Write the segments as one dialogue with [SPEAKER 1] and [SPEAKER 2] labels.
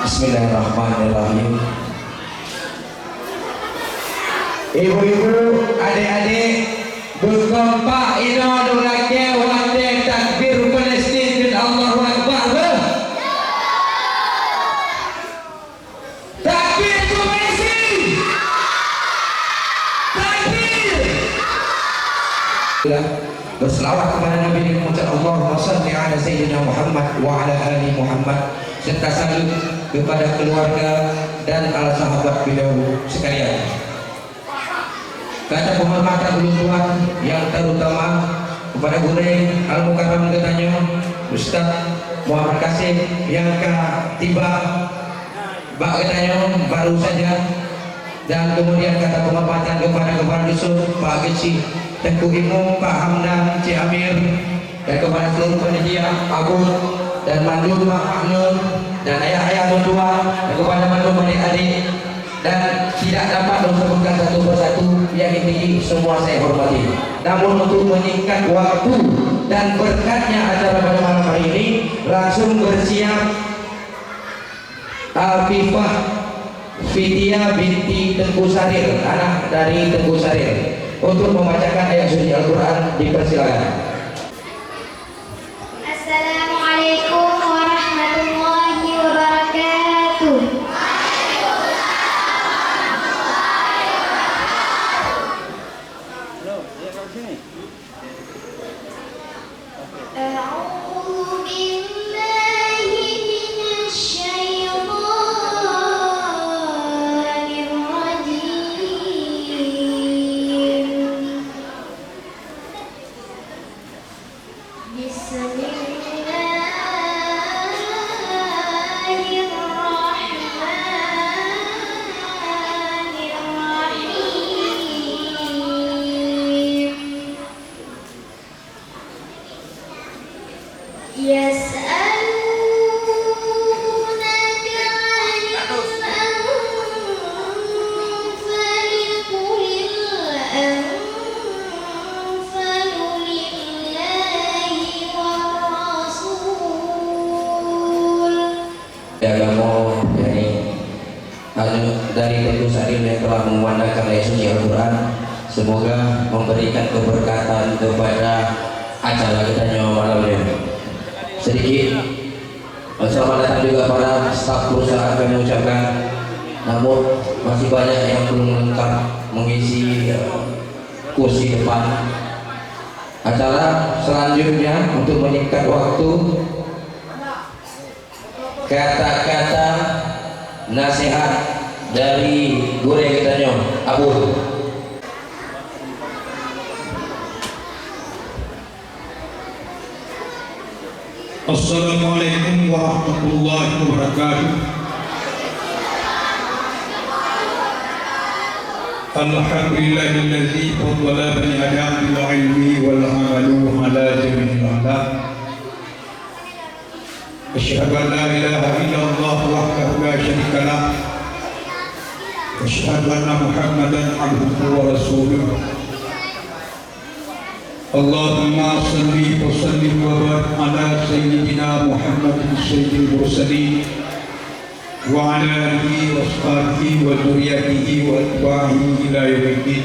[SPEAKER 1] Bismillahirrahmanirrahim. Ibu-ibu, adik-adik, berkompak ino durake wate takbir Palestin dan Allahu Akbar. Takbir Palestin. Takbir. Berselawat kepada Nabi yang mengucap Allahumma shalli ala sayyidina Muhammad wa ala ali Muhammad, serta salut kepada keluarga dan ala sahabat beliau sekalian. Kata penghormatan ulun yang terutama kepada Gureng Al-Mukarram Getanyo, Ustaz Muhammad Kasim yang tiba Bak Getanyo baru saja, dan kemudian kata penghormatan kepada Kepala Dusun Pak Geci, Tengku Imam Pak Hamdan Cik Amir, dan kepada seluruh panitia Agung dan Mandum Mak Maknun dan ayah-ayah tua dan kepada Mandum adik-adik, dan tidak dapat disebutkan satu persatu yang ini semua saya hormati. Namun untuk menyingkat waktu dan berkatnya acara pada malam hari ini, langsung bersiap Afifah Fitia binti Tengku Sarir, anak dari Tengku Sarir, untuk membacakan ayat suci Al-Quran. Dipersilakan.
[SPEAKER 2] Assalamualaikum warahmatullahi wabarakatuh. A'udzu billahi minasy syaithanir rajim. Bismillahirrahmanirrahim. Yas'alunaka 'anil anfali qulil anfalu lillahi war rasul.
[SPEAKER 1] Agama dari Tengku Sarir yang telah memandangkan ayat suci Al-Quran, semoga memberikan keberkatan kepada acara kita malam ini. Sedikit selamat datang juga para staf perusahaan kami ucapkan, namun masih banyak yang belum lengkap mengisi kursi depan. Acara selanjutnya untuk meningkat waktu, kata-kata nasihat dari Gureng Getanyo Abu.
[SPEAKER 3] Assalamualaikum warahmatullahi wabarakatuh. Alhamdulillahilladzi faddala bani Adam bil ilmi wal amalu ala jami'il alam. Asyhadu an la ilaha illallah wahdahu la syarika lah. Asyhadu anna Muhammadan abduhu wa rasuluh. Allahumma salli wa sallim wa barik ala sayyidina Muhammadin sayyidil mursalin wa ala alihi wa ashabihi wa dzurriyyatihi wa atba'ihi ila yaumiddin.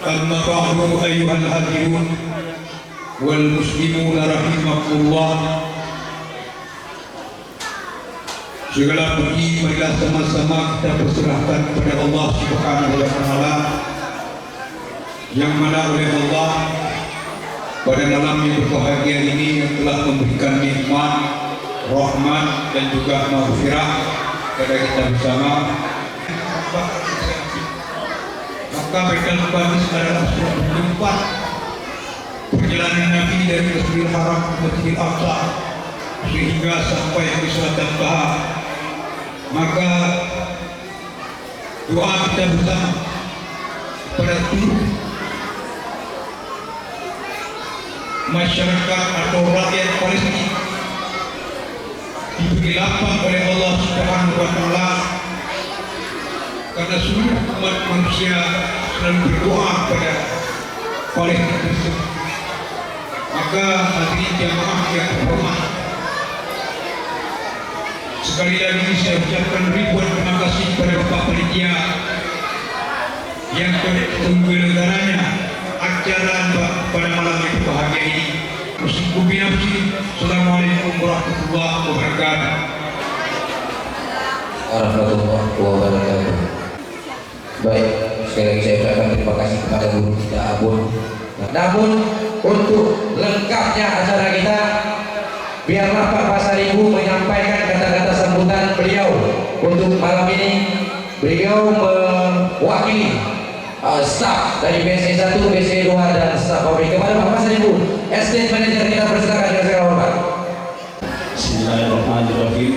[SPEAKER 3] Amma ba'du, ayyuhal hadirun wal muslimun rahimakumullah. Segala puji marilah sama-sama kita persilahkan kepada Allah Subhanahu wa taala, yang mana oleh Allah pada malam yang berbahagia ini yang telah memberikan nikmat, rahmat dan juga maghfirah kepada kita bersama. Maka Baitul Maqdis adalah suatu tempat perjalanan Nabi dari Masjidil Haram ke Masjidil Aqsa sehingga sampai ke Selatan Bahar. Maka doa kita bersama pada seluruh masyarakat atau rakyat Palestina diberi lapang oleh Allah Subhanahu wa taala, karena seluruh umat manusia selalu berdoa kepada Palestina tersebut. Maka hadirin jamaah yang terhormat, Sekali lagi saya ucapkan ribuan terima kasih kepada Bapak Panitia yang penyelenggaranya acara pada malam yang berbahagia ini. Assalamualaikum warahmatullahi wabarakatuh.
[SPEAKER 1] Warahmatullahi wabarakatuh. Baik, sekali lagi saya ucapkan terima kasih kepada guru kita Abun. Namun untuk lengkapnya acara kita, biarlah Pak Pasaribu menyampaikan kata-kata sambutan beliau untuk malam ini. Beliau mewakili staf dari BSI 1, BSI 2 dan staf pabrik. Kepada Pak Pasaribu, Estate Manager kita persilakan dengan segala hormat.
[SPEAKER 4] Bismillahirrahmanirrahim.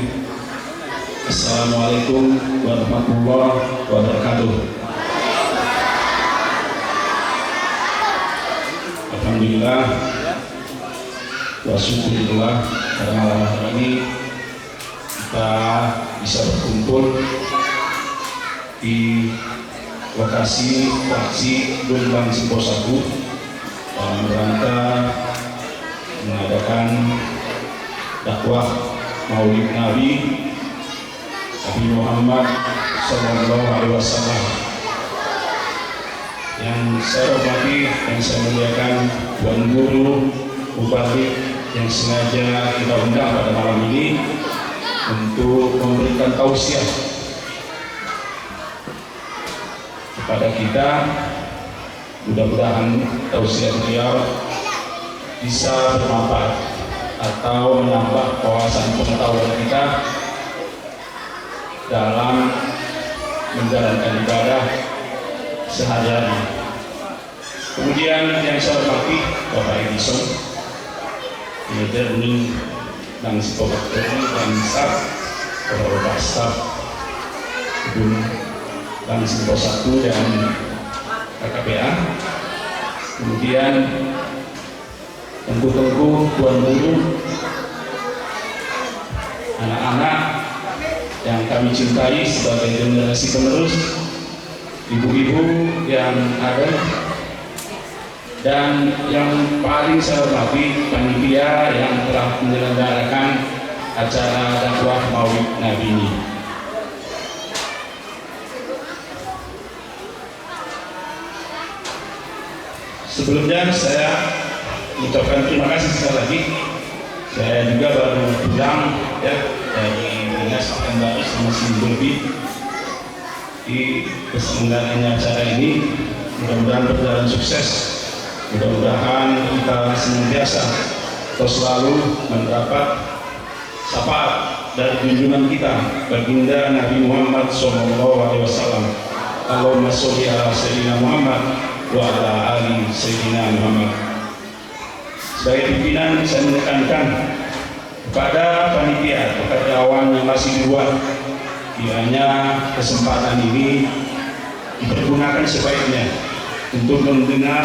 [SPEAKER 4] Assalamualaikum warahmatullahi wabarakatuh. Alhamdulillah wa syukurillah, pada malam hari ini kita bisa berkumpul di lokasi fraksi Lumbang Simpo 1 dalam rangka mengadakan dakwah Maulid Nabi Muhammad Sallallahu Alaihi Wasallam. Yang saya hormati dan saya muliakan Tuan Guru Mubalik yang sengaja kita undang pada malam ini untuk memberikan tausiah kepada kita. Mudah-mudahan tausiah beliau bisa bermanfaat atau menambah wawasan pengetahuan kita dalam menjalankan ibadah sehari-hari. Kemudian yang saya hormati Bapak Edison, Manajer Uning dan Sipobaktori dan staf, Bapak staf Gedung dan Simpo 1 dan KKPA. Kemudian tengku-tengku, tuan guru, anak-anak yang kami cintai sebagai generasi penerus, ibu-ibu yang ada, dan yang paling saya hormati panitia yang telah menyelenggarakan acara dakwah Maulid Nabi ini. Sebelumnya saya mengucapkan terima kasih sekali lagi. Saya juga baru pulang ya dari dinas Kendari sama seminggu lebih di keselenggaraan acara ini. Mudah-mudahan berjalan sukses. Mudah-mudahan kita senantiasa atau selalu mendapat syafaat dari junjungan kita baginda Nabi Muhammad SAW. Allahumma sholli ala sayyidina Muhammad wa ala ali sayyidina Muhammad. Sebagai pimpinan saya menekankan kepada panitia atau karyawan yang masih di luar, kiranya kesempatan ini dipergunakan sebaiknya untuk mendengar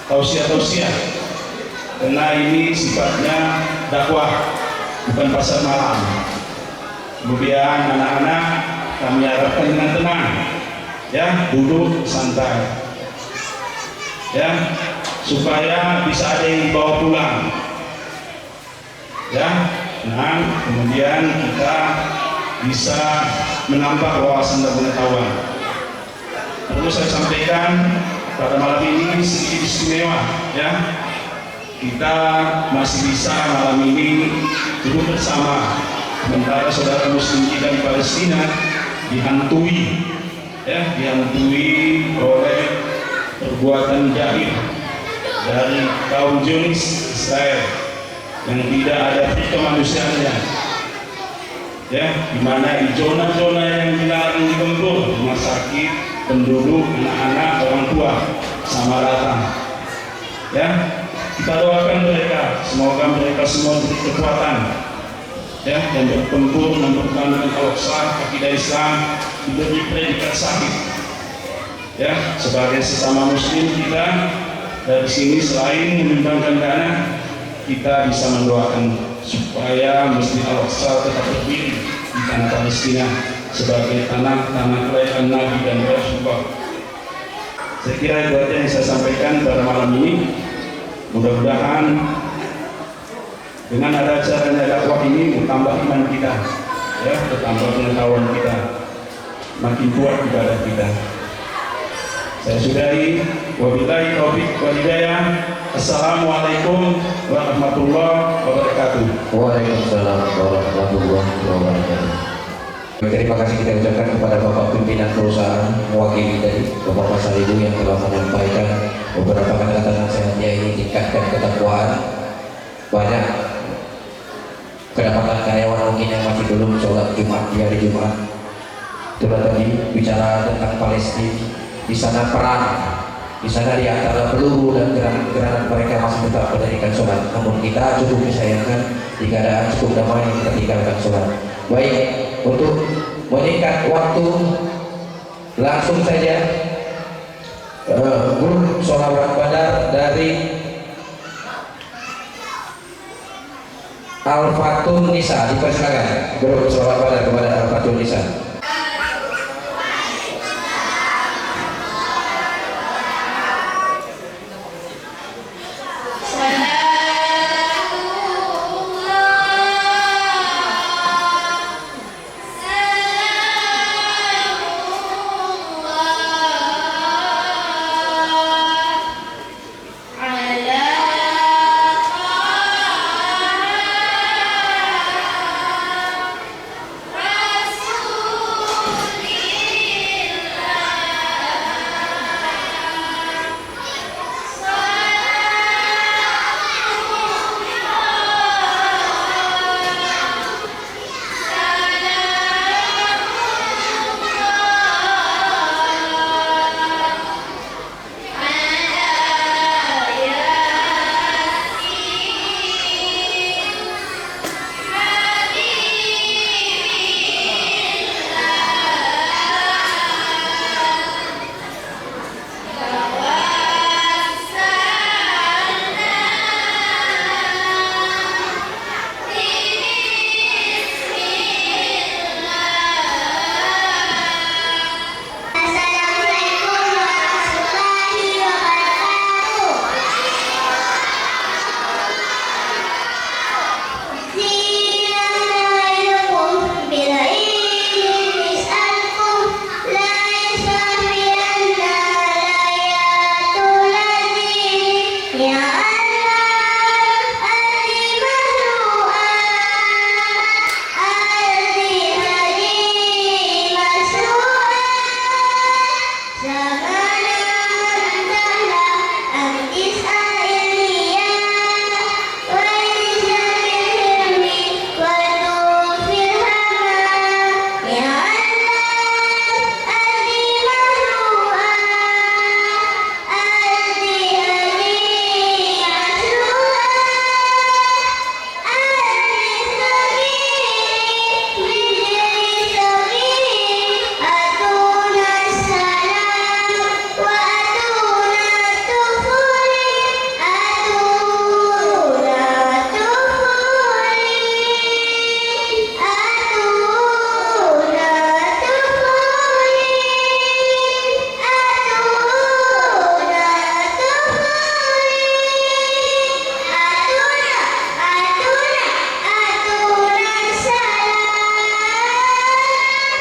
[SPEAKER 4] tausiah-tausiah, karena ini sifatnya dakwah, bukan pasar malam. Kemudian anak-anak kami harapkan dengan tenang, ya, duduk santai, ya, supaya bisa ada yang dibawa pulang, ya. Nah, kemudian kita bisa menambah wawasan dan pengetahuan. Perlu saya sampaikan pada malam ini sedikit istimewa, ya. Kita masih bisa malam ini duduk bersama, sementara saudara muslim kita di Palestina dihantui, ya, dihantui oleh perbuatan jahil dari kaum Zionis Israel yang tidak ada kemanusiaannya, ya, di mana di zona-zona yang dilarang digempur, rumah sakit, penduduk, anak-anak, orang tua sama rata, ya. Kita doakan mereka, semoga mereka semua diberi kekuatan, ya, dan bertempur mempertahankan Al-Aqsa, akidah Islam, diberi predikat sahih, ya, sebagai sesama muslim kita dari sini selain menyumbangkan dana, kita bisa mendoakan supaya Masjid Al-Aqsa tetap berdiri di tanah Palestina sebagai tanah kelahiran Nabi dan Rasulullah. Saya kira itu aja yang saya sampaikan pada malam ini. Mudah-mudahan Dengan ada acaranya dakwah ini bertambah iman kita, ya, bertambah pengetahuan kita, makin kuat ibadah kita. Saya sudahi, wabillahi taufiq wal hidayah. Assalamualaikum warahmatullahi wabarakatuh.
[SPEAKER 1] Waalaikumsalam warahmatullahi wabarakatuh. Terima kasih kita ucapkan kepada Bapak pimpinan perusahaan mewakili dari Bapak Mas Ibu yang telah menyampaikan beberapa kata nasihatnya ini tingkatkan ketakwaan. Banyak kedapatan karyawan mungkin yang masih belum sholat Jumat di hari Jumat. Itulah tadi bicara tentang Palestina. Di sana perang, di sana di antara peluru dan granat mereka masih tetap mendirikan sholat. Namun kita cukup disayangkan di keadaan cukup damai kita tinggalkan sholat. Baik, untuk meningkat waktu langsung saja grup sholawat badar dari Al-Fatun Nisa dipersilakan. Grup sholawat badar kepada Al-Fatun Nisa.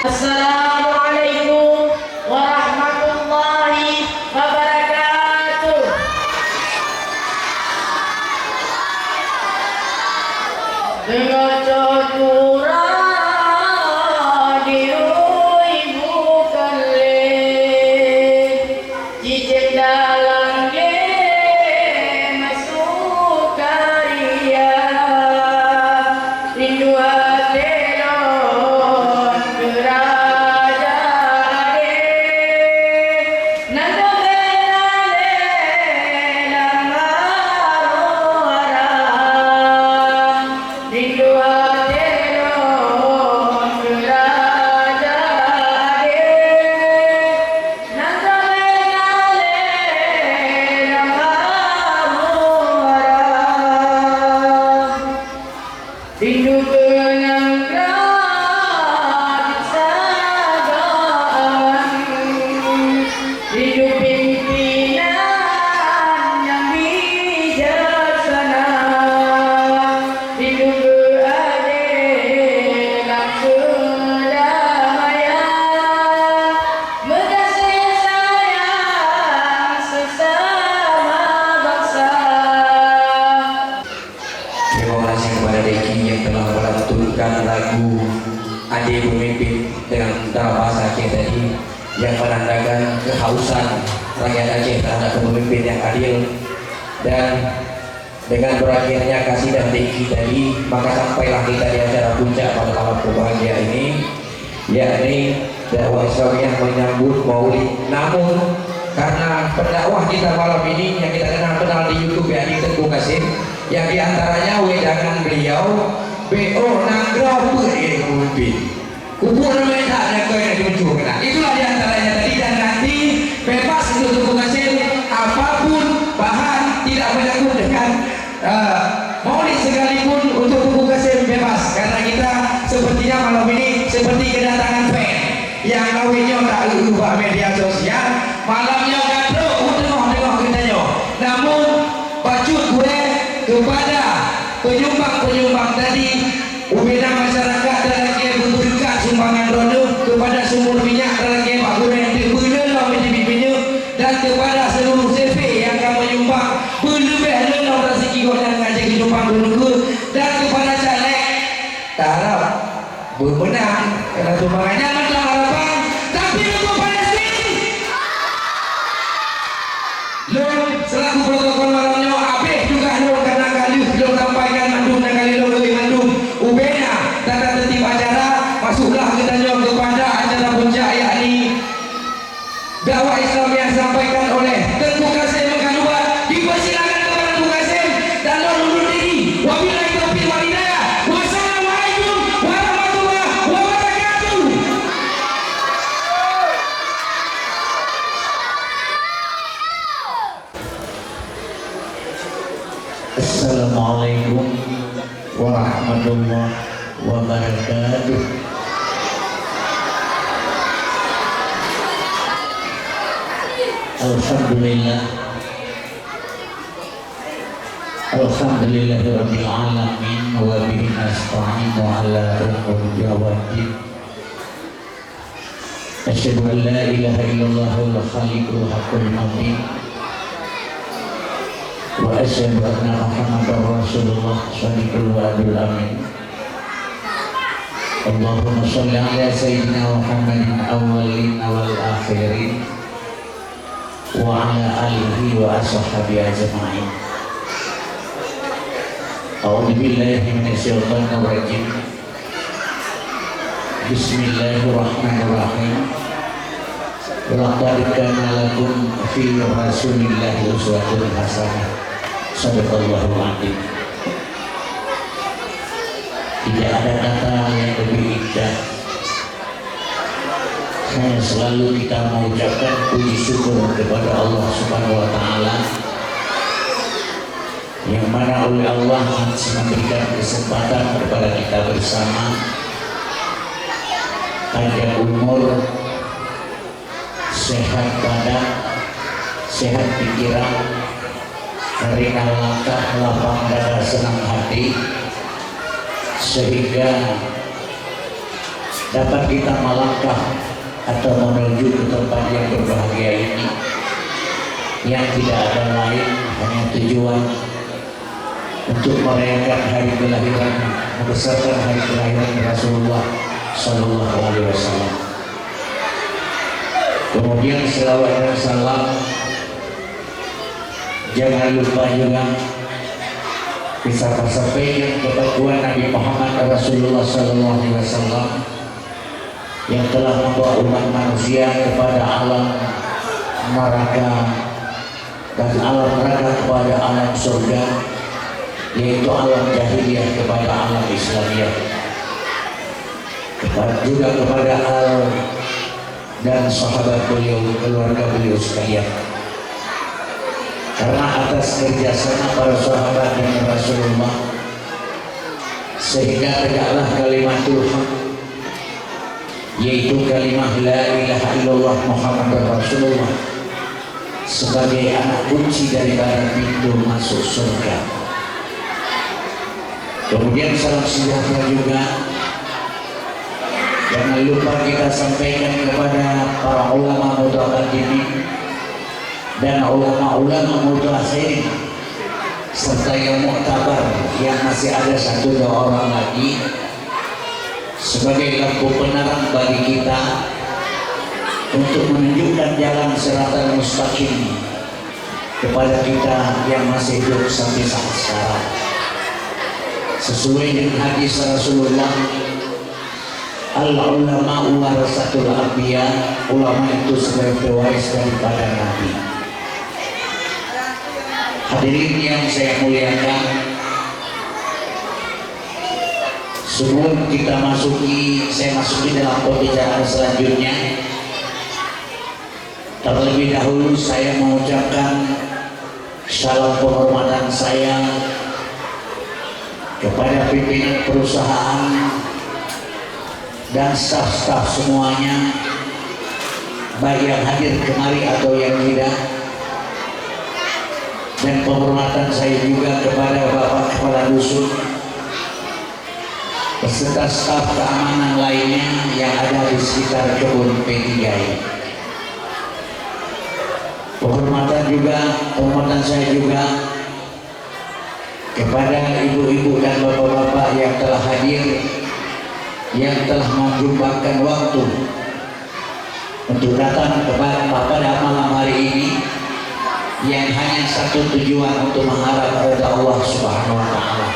[SPEAKER 5] Assalamualaikum warahmatullahi wabarakatuh. Dengan cakura ibu kale, cicit dalam masuk karya, rindu hati rindu kenang gratis sagaan, rindu pimpinan yang bijaksana, rindu
[SPEAKER 1] kasih kepada Deki yang telah melantunkan lagu Ade Pemimpin dengan dalam bahasa Aceh tadi yang menandakan kehausan rakyat Aceh terhadap pemimpin yang adil. Dan dengan berakhirnya kasidah Deki tadi, maka sampailah kita di acara puncak pada malam berbahagia ini, yakni dakwah Islamiyah menyambut Maulid. Namun karena pendakwah kita malam ini yang kita kenal di YouTube yakni Tengku Kasim, yang diantaranya wedangan beliau BO Nanggrau ini pemimpin kubur namanya kau yang dimunculkan, itulah diantaranya tadi. Dan nanti bebas untuk Tengku Kasim apapun bahan, tidak menyangkut dengan Maulid sekalipun untuk Tengku Kasim bebas, karena kita sepertinya malam ini seperti kedatangan fan yang kawinnya tak lupa media sosial, malamnya gaduh tengok kitanya. Namun bacut gue kepada penyumbang tadi, ubena masyarakat dalam ke berberkat sumbangan rono, kepada sumur minyak dalam ke Pak Gureng berulang menjadi dan kepada seluruh CV yang akan menyumbang berlebih lelah rezeki dan ngajak menyumbang dulu, dan kepada caleg tarap bermenang karena sumbangannya adalah harapan, tapi untuk Palestin lo selaku protokol malamnya abeh juga lo karena kali lo sampaikan mandum dan kali lo lebih mandum ubena tata tertib acara, masuklah kita jawab kepada acara puncak yakni dakwah Islam yang disampaikan oleh Tengku Kasim Mengkaluar. Dipersilakan kepada Tengku Kasim dan lo undur diri. Wabillahi taufiq wal hidayah. Wassalamualaikum warahmatullahi wabarakatuh.
[SPEAKER 6] Assalamualaikum warahmatullahi wabarakatuh. Alhamdulillahirabbil alamin wa bihi nasta'inu ala umuri waddin. Asyhadu an la ilaha illallahul khaliqul haqqul mubin wa asyhadu anna Muhammadar Rasulullah shadiqul wa'dul amin. Allahumma shalli ala sayyidina Muhammadin awwalin wal akhirin wa ala alihi wa ashabihi ajma'in. A'udzu billahi minasyaitonir rajim. Bismillahirrahmanirrahim. Laqad kana lakum fi Rasulillahi uswatun hasanah. Shadaqallahu adzim. Tidak ada kata yang lebih indah. Hanya selalu kita mengucapkan puji syukur kepada Allah Subhanahu wa Ta'ala, yang mana oleh Allah masih memberikan kesempatan kepada kita bersama, panjang umur, sehat badan, sehat pikiran, ringan langkah, lapang dada, senang hati, sehingga dapat kita melangkah atau menuju ke tempat yang berbahagia ini, yang tidak ada lain hanya tujuan untuk merayakan hari kelahiran, membesarkan hari kelahiran Rasulullah Sallallahu Alaihi Wasallam. Kemudian selawat dan salam jangan lupa juga bisa sampaikan kepada Nabi Muhammad Rasulullah Sallallahu Alaihi Wasallam yang telah membawa umat manusia kepada alam neraka dan alam neraka kepada alam surga, yaitu alam jahiliyah kepada alam Islamiyah, juga kepada al dan sahabat beliau, keluarga beliau sekalian. Karena atas kerjasama para sahabat dan Rasulullah, sehingga tegaklah kalimatul haq, yaitu kalimah la ilaha illallah Muhammadur Rasulullah, sebagai anak kunci daripada pintu masuk surga. Kemudian salam sejahtera juga jangan lupa kita sampaikan kepada para ulama mutaqaddimin dan ulama-ulama mutaakhirin serta yang muktabar yang masih ada 1-2 orang lagi sebagai lampu penerang bagi kita untuk menunjukkan jalan siratan mustaqim kepada kita yang masih hidup sampai saat sekarang. Sesuai dengan hadis Rasulullah, al-ulama warasatul anbiya, ulama itu sebagai pewaris daripada nabi. Hadirin yang saya muliakan, sebelum saya masuki dalam pembicaraan selanjutnya, terlebih dahulu saya mengucapkan salam penghormatan saya kepada pimpinan perusahaan dan staf-staf semuanya, baik yang hadir kemari atau yang tidak, dan penghormatan saya juga kepada Bapak Kepala Dusun beserta staf keamanan lainnya yang ada di sekitar kebun P3 ini. Penghormatan saya juga kepada ibu-ibu dan bapak-bapak yang telah hadir, yang telah menyumbangkan waktu untuk datang pada malam hari ini yang hanya satu tujuan, untuk mengharap kepada Allah Subhanahu wa Ta'ala.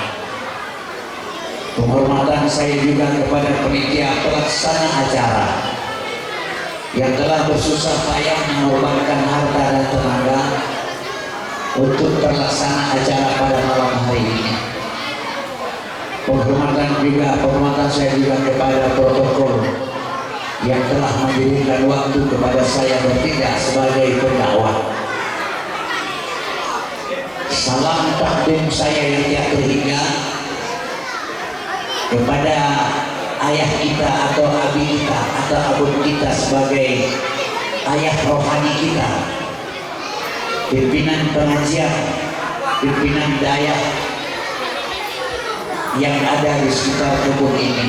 [SPEAKER 6] Penghormatan saya juga kepada panitia pelaksana acara yang telah bersusah payah mengorbankan harta dan tenaga untuk terlaksana acara pada malam hari ini. Penghormatan saya juga kepada protokol yang telah memberikan waktu kepada saya bertindak sebagai pendakwah. Salam takdim saya yang tidak terhingga kepada ayah kita atau abi kita atau abun kita sebagai ayah rohani kita, pimpinan pengajian, pimpinan daya yang ada di sekitar kebun ini.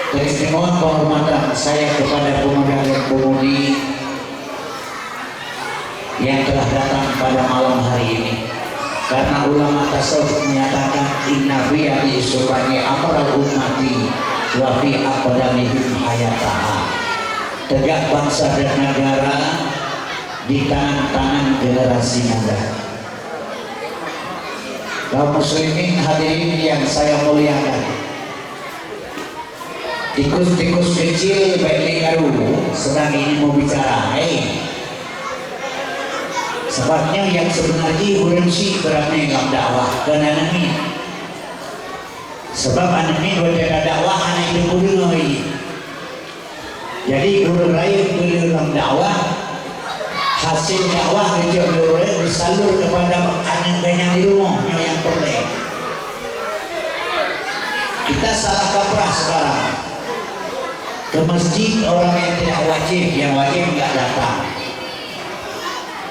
[SPEAKER 6] Teristimewa penghormatan saya kepada pemuda dan pemudi yang telah datang pada malam hari ini, karena ulama tasawuf menyatakan inna fi isubani amral ummati wa fi aqdamihim hayataha. Tegak bangsa dan negara di tangan-tangan generasi muda. Kaum muslimin hadirin yang saya muliakan, tikus-tikus kecil baik karu sedang ini mau bicara. Sebabnya yang sebenarnya urgensi berani dalam dakwah karena ini. Sebab ini berada dakwah anak itu dulu ini. Jadi guru lain dalam dakwah, hasil dakwah itu disalur kepada anak-anak di rumah yang perlu. Kita salah kaprah sekarang. Ke masjid orang yang tidak wajib, yang wajib nggak datang.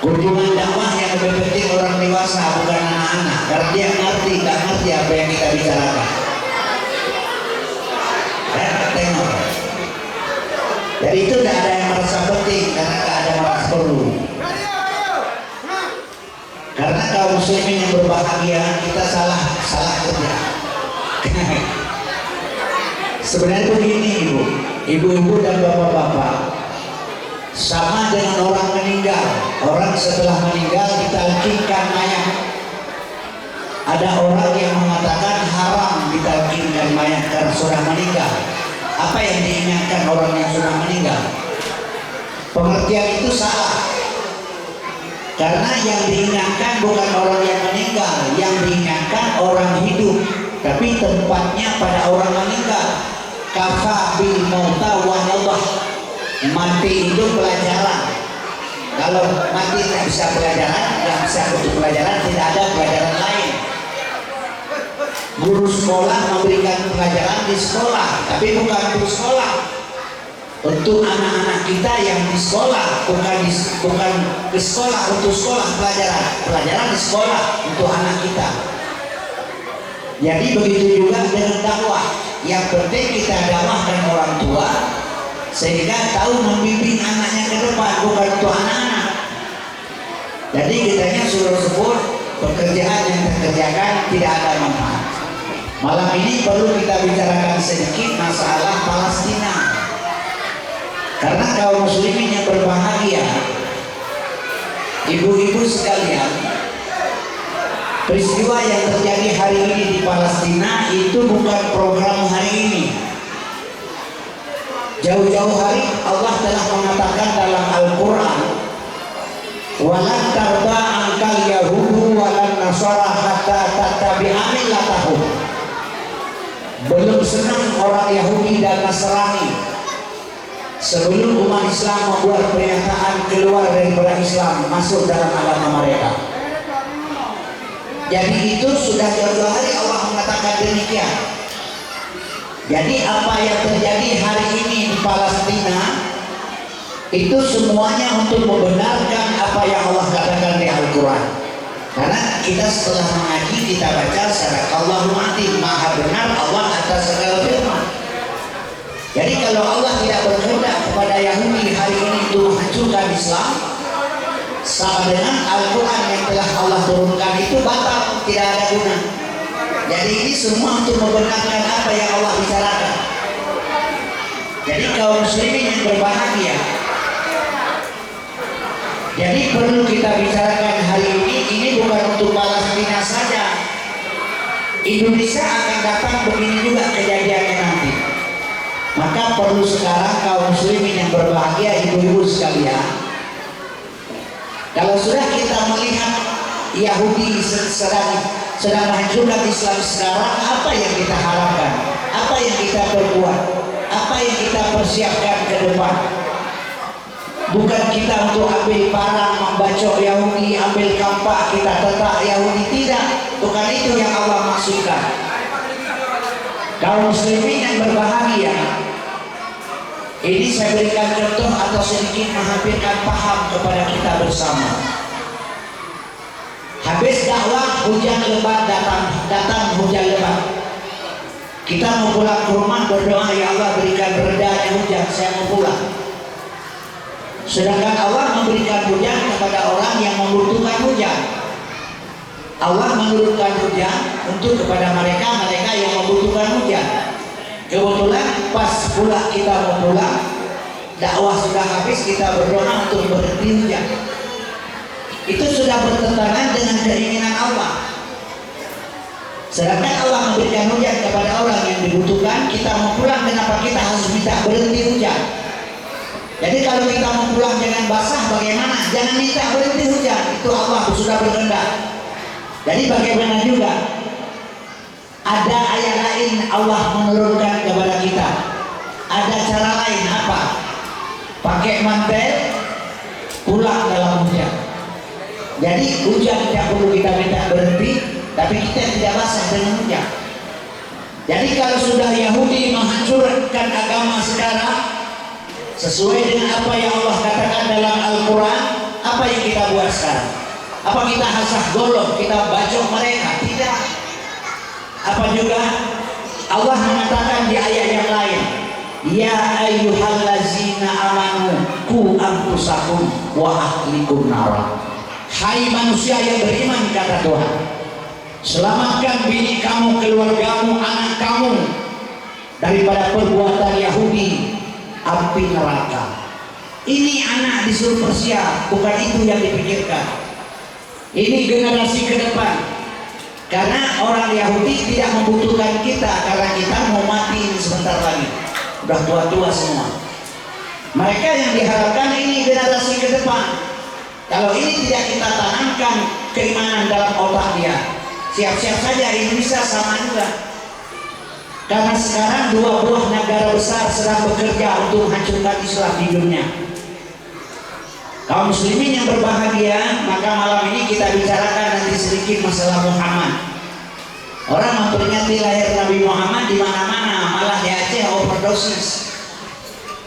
[SPEAKER 6] Kunjungan dakwah yang lebih penting orang dewasa, bukan anak-anak, karena dia nggak ngerti apa yang kita bicarakan. Tengok. Jadi itu tidak ada yang merasa penting, karena tidak ada merasa perlu. Karena kaum muslimin yang berbahagia, kita salah kerja. Sebenarnya begini ibu-ibu dan bapak-bapak, sama dengan orang meninggal. Orang setelah meninggal ditalkinkan mayat. Ada orang yang mengatakan haram ditalkinkan mayat karena sudah meninggal. Apa yang diingatkan orang yang sudah meninggal? Pengertian itu salah. Karena yang diingatkan bukan orang yang meninggal, yang diingatkan orang hidup. Tapi tempatnya pada orang meninggal. Kafa bil mauta wa Allah. Mati itu pelajaran. Kalau mati tidak bisa pelajaran, tidak bisa untuk pelajaran, tidak ada pelajaran lain. Guru sekolah memberikan pelajaran di sekolah, tapi bukan untuk sekolah. Untuk anak-anak kita yang di sekolah, bukan di sekolah untuk sekolah pelajaran. Pelajaran di sekolah untuk anak kita. Jadi begitu juga dengan dakwah. Yang penting kita dakwahkan orang tua, sehingga tahu membimbing anaknya ke depan, bukan untuk anak-anak. Jadi kitanya suruh sebut pekerjaan yang kita kerjakan tidak ada manfaat. Malam ini perlu kita bicarakan sedikit masalah Palestina. Karena kaum muslimin yang berbahagia, ibu-ibu sekalian, peristiwa yang terjadi hari ini di Palestina itu bukan program hari ini. Jauh-jauh hari Allah telah mengatakan dalam Al-Quran, walan tarda angkal yahudu walan nasara hatta tattabi'a millatahum. Belum senang orang Yahudi dan Nasrani sebelum umat Islam membuat pernyataan keluar daripada Islam, masuk dalam agama mereka. Jadi itu sudah jauh-jauh hari Allah mengatakan demikian. Jadi apa yang terjadi hari ini di Palestina itu semuanya untuk membenarkan apa yang Allah katakan di Al-Quran. Karena kita setelah mengaji, kita baca sadaqallahul adzim, maha benar Allah atas segala firman. Jadi kalau Allah tidak berkehendak kepada Yahudi hari ini untuk menghancurkan Islam, sama dengan Al-Quran yang telah Allah turunkan itu batal, tidak ada guna. Jadi ini semua untuk membenarkan apa yang Allah bicarakan. Jadi kaum muslimin yang berbahagia, jadi perlu kita bicarakan hari ini bukan untuk Palestina saja. Indonesia akan datang begini juga kejadiannya nanti. Maka perlu sekarang kaum muslimin yang berbahagia, ibu-ibu sekalian, kalau sudah kita melihat Yahudi sedang menghancurkan Islam sekarang, apa yang kita harapkan? Apa yang kita perbuat? Apa yang kita persiapkan ke depan? Bukan kita untuk ambil parang, membacok Yahudi, ambil kampak, kita tetak Yahudi, tidak. Bukan itu yang Allah maksudkan. Kaum muslimin yang berbahagia, ini saya berikan contoh atau sedikit menghampirkan paham kepada kita bersama. Habis dakwah hujan lebat datang hujan lebat. Kita mau pulang ke rumah berdoa, ya Allah berikan redanya hujan, saya mau pulang. Sedangkan Allah memberikan hujan kepada orang yang membutuhkan hujan. Allah menurunkan hujan untuk kepada mereka yang membutuhkan hujan. Kebetulan pas pula kita mau pulang, dakwah sudah habis, kita berdoa untuk berhenti hujan. Itu sudah bertentangan dengan keinginan Allah. Sedangkan Allah memberikan hujan kepada orang yang dibutuhkan, kita mau pulang, kenapa kita harus minta berhenti hujan? Jadi kalau kita mau pulang jangan basah, bagaimana? Jangan minta berhenti hujan, itu Allah sudah berkehendak. Jadi bagaimana juga? Ada ayat lain Allah menurunkan kepada kita. Ada cara lain apa? Pakai mantel, pulang dalam hujan. Jadi hujan tidak perlu kita minta berhenti, tapi kita tidak basah dengan hujan. Jadi kalau sudah Yahudi menghancurkan agama sekarang, sesuai dengan apa yang Allah katakan dalam Al-Quran, apa yang kita buat sekarang? Apa kita hasah golok, kita bacok mereka? Tidak. Apa juga Allah mengatakan di ayat yang lain, ya ayyuhallazina amanu qu anfusakum wa ahlikum nara. Hai manusia yang beriman, kata Tuhan, selamatkan bini kamu, keluargamu, anak kamu daripada perbuatan Yahudi, api neraka. Ini anak disuruh bersiap, bukan itu yang dipikirkan. Ini generasi ke depan. Karena orang Yahudi tidak membutuhkan kita, karena kita mau mati sebentar lagi, udah tua-tua semua. Mereka yang diharapkan ini generasi ke depan. Kalau ini tidak kita tanamkan keimanan dalam otak dia, siap-siap saja Indonesia sama juga. Karena sekarang dua buah negara besar sedang bekerja untuk menghancurkan Islam di dunia. Kaum muslimin yang berbahagia, maka malam ini kita bicarakan nanti sedikit masalah Muhammad. Orang memperingati lahir Nabi Muhammad di mana-mana, malah di Aceh overdosis.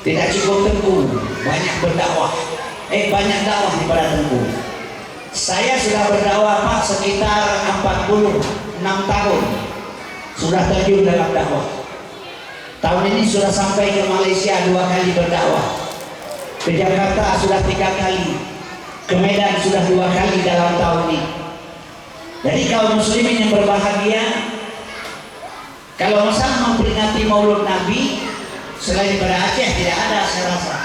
[SPEAKER 6] Tidak cukup Tengku, banyak berdakwah. Banyak dakwah daripada Tengku. Saya sudah berdakwah Pak sekitar 46 tahun. Sudah terjun dalam dakwah. Tahun ini sudah sampai ke Malaysia 2 kali berdakwah. Ke Jakarta sudah 3 kali. Ke Medan sudah 2 kali dalam tahun ini. Jadi kaum muslimin yang berbahagia, kalau masalah memperingati Maulud Nabi selain pada Aceh tidak ada, saya rasa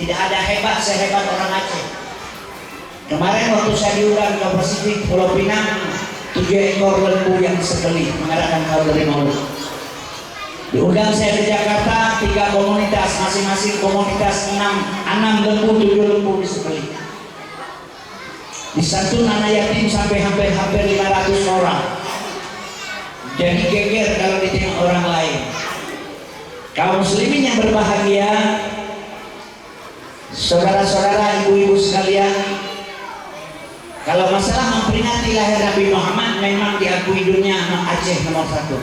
[SPEAKER 6] tidak ada hebat sehebat orang Aceh. Kemarin waktu saya diundang ke Pasifik Pulau Pinang, 7 ekor lembu yang disembelih mengadakan kalori Maulud. Diundang saya ke Jakarta, 3 komunitas, masing-masing komunitas 6 lembu, 7 lembu disembelih. Disantun anak yatim sampai hampir 500 orang. Jadi geger kalau ditengok orang lain. Kaum muslimin yang berbahagia, saudara-saudara, ibu-ibu sekalian, kalau masalah memperingati lahir Nabi Muhammad memang diakui dunia Aceh nomor 1.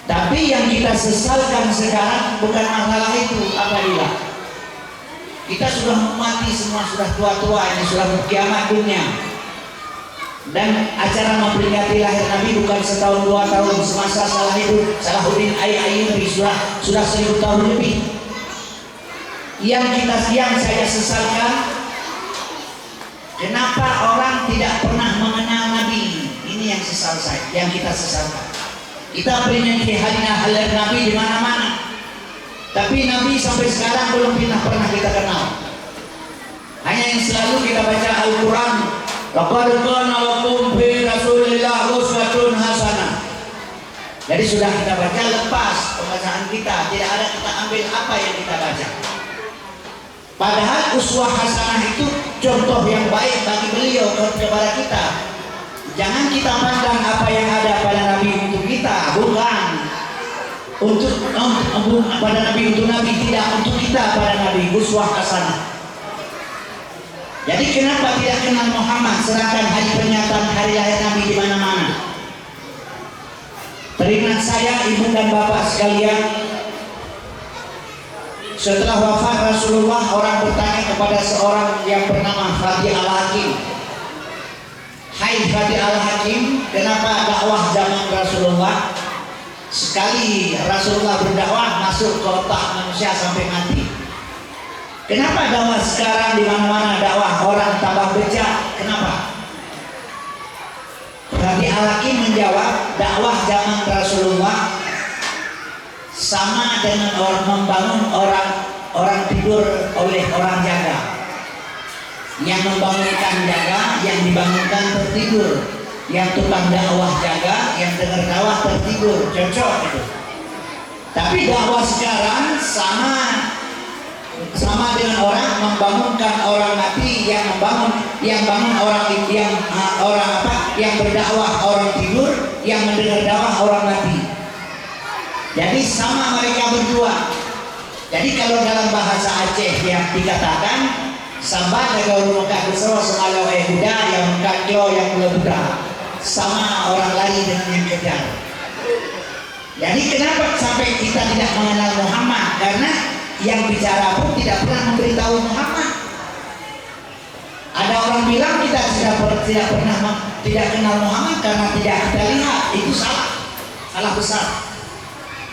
[SPEAKER 6] Tapi yang kita sesalkan sekarang bukan masalah itu. Apabila kita sudah mati semua, sudah tua-tua, ini sudah kiamat dunia. Dan acara memperingati lahir Nabi bukan setahun 2 tahun, semasa Salahuddin Ayyubi sudah 1000 tahun lebih. Yang saya sesalkan, kenapa orang tidak pernah mengenal Nabi? Ini yang sesal saya, yang kita sesalkan. Kita peringati hari lahir Nabi di mana-mana, tapi Nabi sampai sekarang belum pernah kita kenal. Hanya yang selalu kita baca Al-Quran, laqad kana lakum fi Rasulillah uswatun hasanah. Jadi sudah kita baca, lepas pembacaan kita, tidak ada kita ambil apa yang kita baca. Padahal uswah hasanah itu contoh yang baik bagi beliau kepada kita. Jangan kita pandang apa yang ada pada Nabi untuk kita, bukan pada Nabi untuk Nabi, tidak untuk kita pada Nabi, uswah hasanah. Jadi kenapa tidak kenal Muhammad sedangkan hari peringatan hari lahir Nabi di mana-mana? Teringat saya, ibu dan bapak sekalian, setelah wafat Rasulullah, orang bertanya kepada seorang yang bernama Fadi Al-Hakim, "Hai Fadi Al-Hakim, kenapa dakwah zaman Rasulullah sekali Rasulullah berdakwah masuk ke otak manusia sampai mati? Kenapa dakwah sekarang di mana-mana dakwah orang tambah bejat? Kenapa?" Fadi Al-Hakim menjawab, dakwah zaman Rasulullah sama dengan orang membangun orang tidur oleh orang jaga. Yang membangunkan jaga, yang dibangunkan tertidur. Yang tukang dakwah jaga, yang dengar dakwah tertidur. Cocok itu. Tapi dakwah sekarang sama dengan orang membangunkan orang mati, yang bangun orang yang berdakwah orang tidur, yang mendengar dakwah orang mati. Jadi sama mereka berdua. Jadi kalau dalam bahasa Aceh yang dikatakan sabar dengan rumah besar semalau Buddha yang kaklo yang Buddha, sama orang lain dengan yang kejar. Jadi kenapa sampai kita tidak mengenal Muhammad? Karena yang bicara pun tidak pernah memberitahu Muhammad. Ada orang bilang kita tidak kenal Muhammad karena tidak kita lihat. Itu salah besar.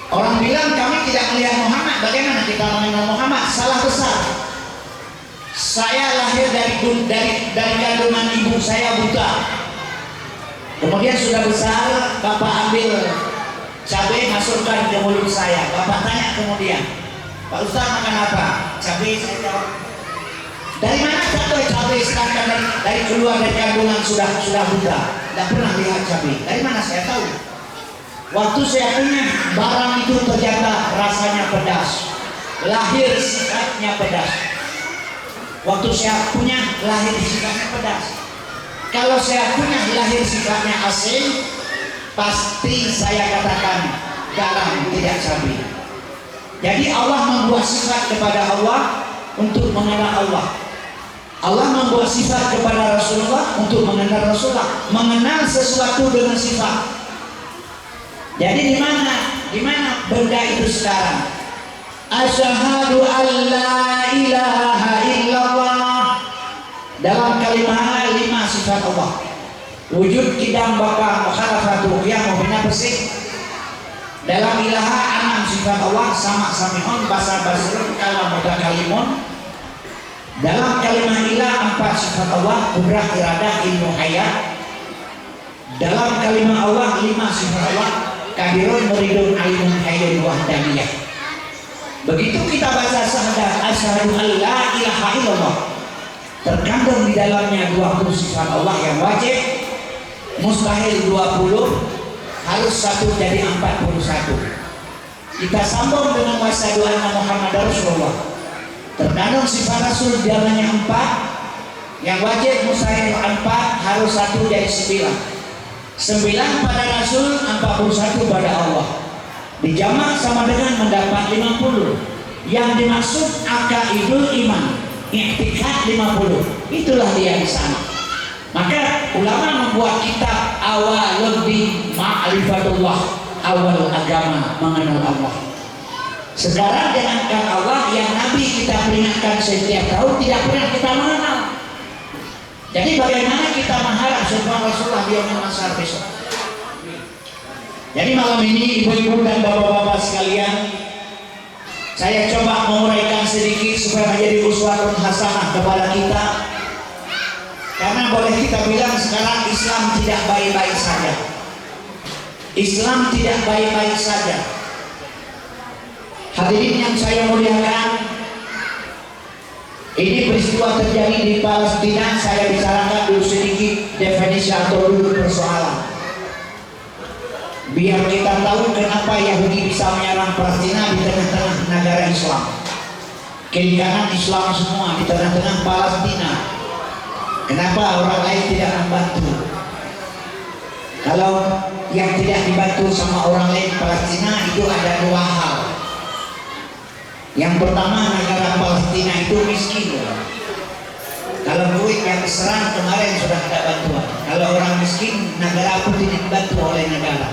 [SPEAKER 6] Orang bilang kami tidak melihat Muhammad, bagaimana kita mengenal Muhammad? Salah besar. Saya lahir dari kandungan ibu saya buta. Kemudian sudah besar, bapak ambil cabai masukkan ke mulut saya. Bapak tanya kemudian, "Pak Ustaz makan apa?" "Cabai." Saya jawab, "Dari mana cabai sedangkan dari keluar dari kandungan sudah buta, tidak pernah lihat cabai. Dari mana saya tahu? Waktu saya punya barang itu ternyata rasanya pedas, lahir sifatnya pedas. Waktu saya punya lahir sifatnya pedas. Kalau saya punya lahir sifatnya asin, pasti saya katakan garam, tidak cabai." Jadi Allah membuat sifat kepada Allah untuk mengenal Allah. Allah membuat sifat kepada Rasulullah untuk mengenal Rasulullah. Mengenal sesuatu dengan sifat. Jadi di mana benda itu sekarang? Asyhadu an la ilaha illallah. Dalam kalimat 5 sifat Allah. Wujud, kidam, baka, mukhalafatu, qiyam, bina bersih. Dalam ilaha 6 sifat Allah, sama samihun, basar basirun, kalam mutakalimun. Dalam kalimat ilah 4 sifat Allah, kudrah, iradah, ilmu hayat. Dalam kalimat Allah 5 sifat Allah, kadirun, muridun, alimun, hayyun, wahdaniyah. Begitu kita baca syahadat asyhadu an la ilaha illallah, terkandung di dalamnya 20 sifat Allah yang wajib, mustahil 20, harus 1 jadi 41. Kita sambung dengan wasyhadu anna Muhammadar Rasulullah, terkandung sifat Rasul di dalamnya 4, yang wajib mustahil 4, harus 1 jadi 9. 9 pada Rasul, 41 pada Allah. Dijamak sama dengan mendapat 50. Yang dimaksud akaidul iman, i'tikad 50. Itulah dia di sana. Maka ulama membuat kitab awalud di ma'rifatullah, awal agama mengenal Allah. Sekarang jangankan Allah, yang Nabi kita peringatkan setiap tahun tidak pernah kita mengenal. Jadi bagaimana kita mengharap supaya Rasulullah di yaumil mahsyar besok. Jadi malam ini ibu-ibu dan bapak-bapak sekalian, saya coba menguraikan sedikit supaya menjadi uswatun hasanah kepada kita. Karena boleh kita bilang sekarang Islam tidak baik-baik saja. Islam tidak baik-baik saja. Hadirin yang saya muliakan, ini peristiwa terjadi di Palestina. Saya bicarakan dulu sedikit definisi atau dulu persoalan, biar kita tahu kenapa Yahudi bisa menyerang Palestina di tengah-tengah negara Islam. Kiri kanan Islam semua di tengah-tengah Palestina. Kenapa orang lain tidak membantu? Kalau yang tidak dibantu sama orang lain Palestina itu ada 2 hal. Yang pertama, negara Palestina itu miskin. Kalau duit yang diserang kemarin sudah ada bantuan. Kalau orang miskin, negara pun tidak dibantu oleh negara.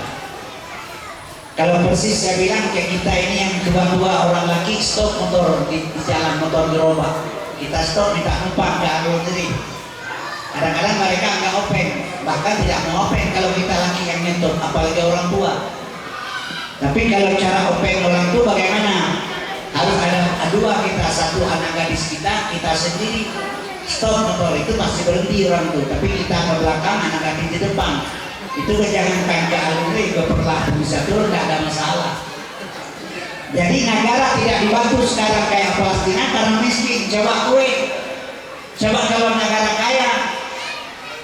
[SPEAKER 6] Kalau persis saya bilang kayak kita ini yang tua-tua orang laki stop motor di jalan, motor gerobak. Kita stop minta numpang, nggak ambil diri. Kadang-kadang mereka nggak open, bahkan tidak mau open kalau kita laki yang nyentuh, apalagi orang tua. Tapi kalau cara open orang tua bagaimana? Harus ada 2 kita, 1 anak gadis kita sendiri stop motor itu pasti berhenti orang tuh, tapi kita ke belakang, anak gadis di depan. Itu jangan ke alumni, ke perlahan bisa turun, tidak ada masalah. Jadi negara tidak dibantu sekarang kayak Palestina karena miskin. Coba kalau negara kaya,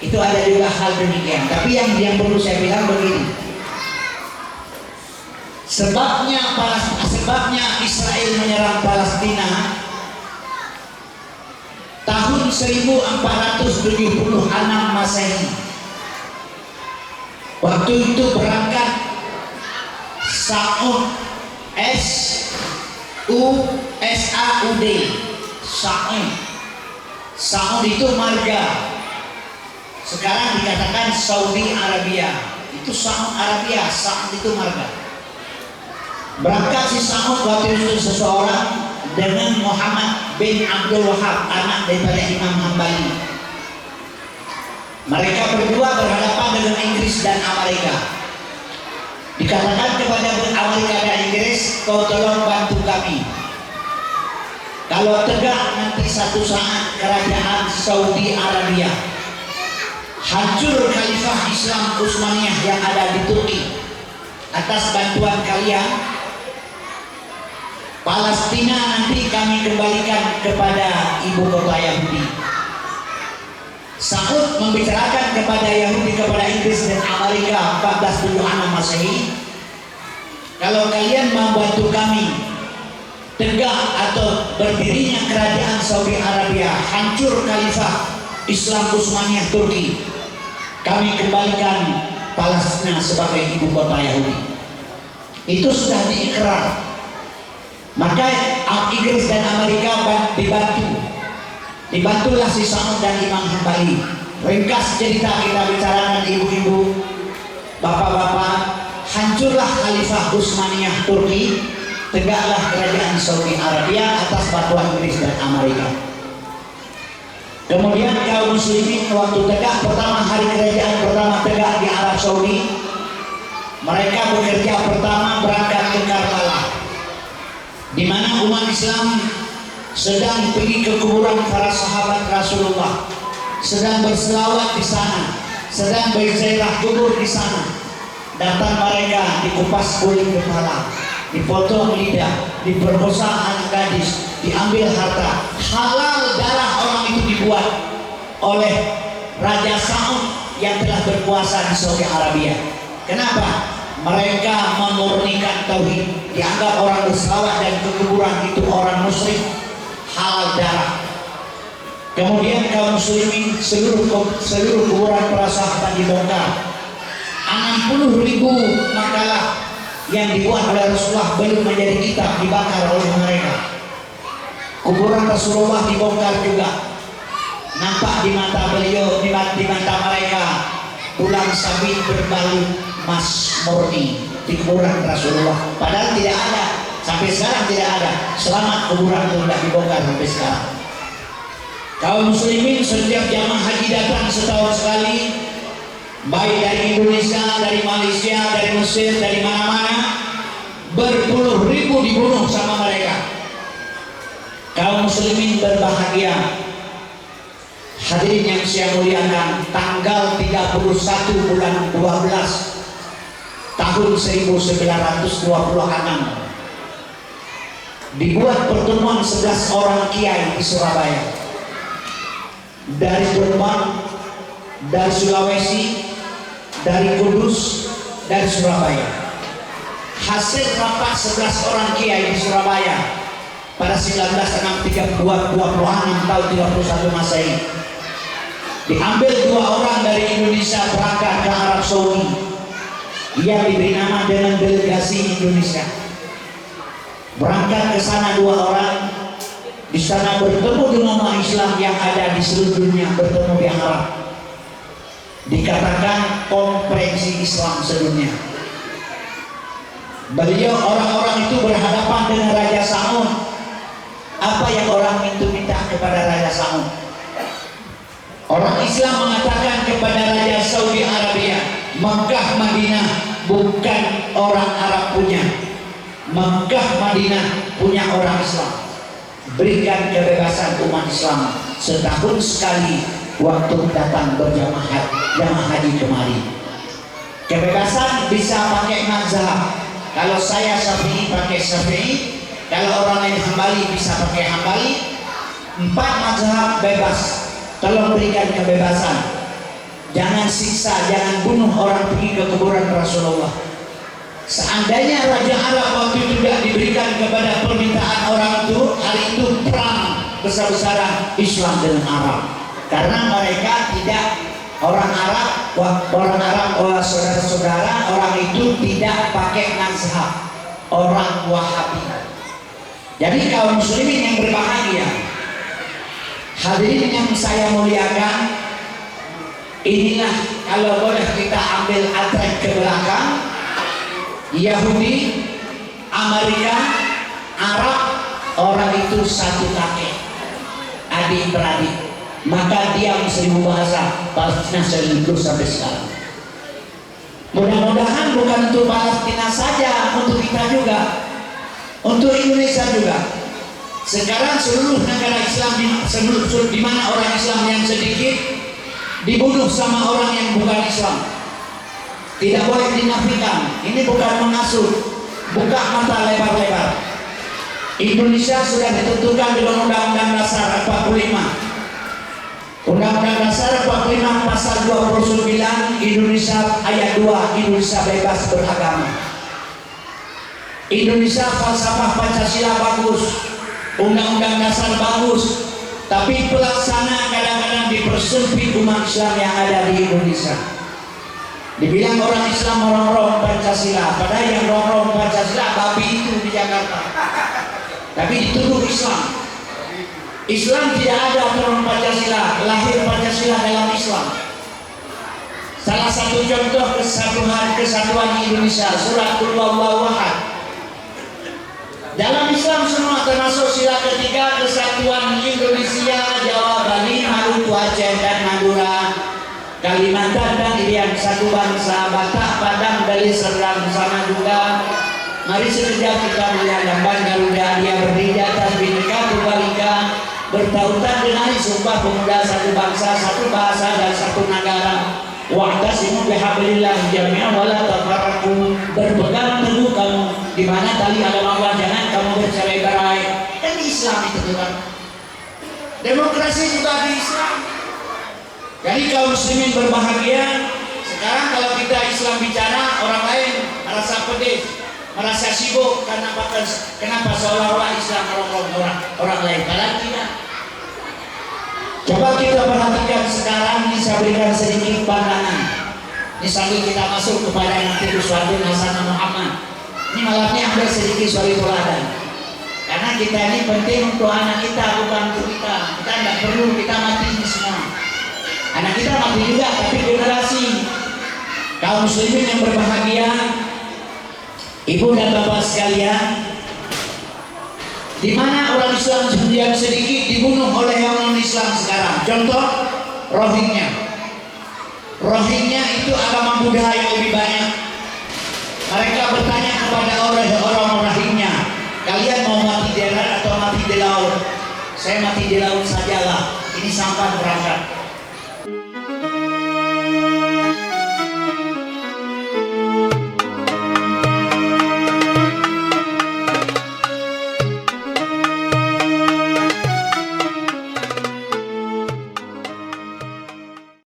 [SPEAKER 6] itu ada juga hal demikian. Tapi yang perlu saya bilang begini. Sebabnya Israel menyerang Palestina tahun 1476 Masehi. Waktu itu berangkat Saud S-U-S-A-U-D, Saud itu marga. Sekarang dikatakan Saudi Arabia. Itu Saud Arabia, Saud itu marga. Berangkat si Saud waktu itu seseorang dengan Muhammad bin Abdul Wahab, anak daripada Imam Hambali. Mereka berdua berhadapan dengan Inggris dan Amerika. Dikatakan kepada Amerika dan Inggris, kau tolong bantu kami. Kalau tegak nanti satu saat kerajaan Saudi Arabia, hancur khalifah Islam Utsmaniyah yang ada di Turki. Atas bantuan kalian, Palestina nanti kami kembalikan kepada ibu kota Yahudi. Saud membicarakan kepada Yahudi, kepada Inggris dan Amerika 1476 Masehi, kalau kalian membantu kami tegak atau berdirinya kerajaan Saudi Arabia, hancur khalifah Islam Utsmaniyah Turki, kami kembalikan Palestina sebagai ibu kota Yahudi. Itu sudah diikrar. Maka Inggris dan Amerika dibantulah si Saud dan Imam Hambali. Ringkas cerita kita bicarakan ibu-ibu, bapak-bapak, hancurlah Khalifah Utsmaniyah Turki, tegaklah kerajaan Saudi Arabia atas bantuan Inggris dan Amerika. Kemudian kaum muslimin waktu tegak pertama, hari kerajaan pertama tegak di Arab Saudi, mereka bekerja pertama berangkat ke Karbala, di mana umat Islam sedang pergi ke kuburan para sahabat Rasulullah, sedang berselawat di sana. sedang berziarah kubur di sana. Datang mereka, dikupas kulit kepala, dipotong lidah, diperkosa anak gadis, diambil harta. Halal darah orang itu dibuat oleh Raja Sa'ud yang telah berkuasa di Saudi Arabia. Kenapa? Mereka memurnikan tauhid, dianggap orang berselawat dan kekuburan itu orang musyrik, halal darah. Kemudian kaum muslimin seluruh kuburan para sahabat dibongkar. 60.000 makalah yang dibuat oleh Rasulullah belum menjadi kitab dibakar oleh mereka. Kuburan Rasulullah dibongkar juga. Nampak di mata beliau, di mata mereka, tulang sabit berbalut emas murni di kuburan Rasulullah. Padahal tidak ada, sampai sekarang tidak ada. Selamat kuburan itu tidak dibongkar sampai sekarang. Kaum muslimin setiap jamaah haji datang setahun sekali, baik dari Indonesia, dari Malaysia, dari Mesir, dari mana-mana, berpuluh ribu dibunuh sama mereka. Kaum muslimin berbahagia. Hadirin yang saya muliakan, tanggal 31 bulan 12 tahun 1926 dibuat pertemuan 11 orang kiai di Surabaya, dari Jombang, dari Sulawesi, dari Kudus, dari Surabaya. Hasil rapat 11 orang kiai di Surabaya pada 1926 tahun 31 Masehi, diambil 2 orang dari Indonesia berangkat ke Arab Saudi yang diberi nama dengan delegasi Indonesia. Berangkat ke sana 2 orang, di sana bertemu dengan umat Islam yang ada di seluruh dunia, bertemu di Arab. Dikatakan konferensi Islam sedunia. Beliau orang-orang itu berhadapan dengan Raja Sa'ud. Apa yang orang itu minta kepada Raja Sa'ud? Orang Islam mengatakan kepada Raja Saudi Arabia, Mekah Madinah bukan orang Arab punya. Mekah Madinah punya orang Islam. Berikan kebebasan umat Islam setahun sekali waktu datang berjamaah haji kemari. Kebebasan bisa pakai mazhab. Kalau saya Syafi'i pakai Syafi'i, kalau orang lain Hambali bisa pakai Hambali. 4 mazhab bebas. Tolong berikan kebebasan. Jangan siksa, jangan bunuh orang pergi ke kuburan Rasulullah. Seandainya Raja Arab waktu itu tidak diberikan kepada permintaan orang itu, hari itu perang besar-besaran Islam dengan Arab. Karena mereka tidak, orang Arab, saudara-saudara, orang itu tidak pakai mazhab, orang Wahabi. Jadi kaum muslimin yang berbahagia, hadirin yang saya muliakan, inilah kalau boleh kita ambil atret ke belakang, Yahudi, Amerika, Arab, orang itu satu kakek, adik-beradik. Maka diam 1000 bahasa, Palestina selingkuh sampai sekarang. Mudah-mudahan bukan untuk Palestina saja, untuk kita juga, untuk Indonesia juga. Sekarang seluruh negara Islam di mana orang Islam yang sedikit dibunuh sama orang yang bukan Islam. Tidak boleh dinafikan. Ini bukan mengasut. Buka mata lebar-lebar. Indonesia sudah ditentukan dengan Undang-Undang Dasar 45. Undang-Undang Dasar 45 pasal 29 Indonesia ayat 2, Indonesia bebas beragama. Indonesia falsafah Pancasila bagus. Undang-undang dasar bagus, tapi pelaksana kadang-kadang dipersempit umat Islam yang ada di Indonesia. Dibilang orang Islam rongrong Pancasila, padahal yang rongrong Pancasila babi itu di Jakarta. Tapi dituduh Islam. Islam tidak ada aturan Pancasila, lahir Pancasila dalam Islam. Salah satu contoh kesatuan Indonesia, surat Qul Huwallahu Ahad. Dalam Islam semua termasuk sila ketiga kesatuan Indonesia, Jawa, Bali, Maluku, Aceh dan Madura, Kalimantan dan Irian, satu bangsa, Batak, Padang, Bali, Serdang sama juga. Mari sekejap kita menyadapkan Garuda, dia berdiri di atas Bhinneka Tunggal Ika, bertautan dengan Sumpah Pemuda, satu bangsa, satu bahasa dan satu negara. wa'tasimu bihablillah jami'an wa la tafarraqu. Berpegang teguh kamu di mana tali agama Allah, jangan kamu bercerai-berai. Dan di Islam itu kan. Demokrasi juga di Islam. Jadi kaum muslimin berbahagia. Sekarang kalau kita Islam bicara, orang lain merasa pedih, merasa sibuk karena kenapa seolah-olah Islam orang lain. Kalau tidak, coba kita perhatikan sekarang, ini saya berikan sedikit pandangan. Ini sambil kita masuk kepada nanti Uswatun Hasanah Muhammad. Ini malamnya ada sedikit suatu teladan. Karena kita ini penting untuk anak kita, bukan untuk kita. Kita tidak perlu kita mati ini semua. Anak kita mati juga, tapi generasi kaum muslimin yang berbahagia, ibu dan bapak sekalian, di mana orang Islam yang sedikit dibunuh oleh orang Islam sekarang. Contoh Rohingya. Rohingya itu agama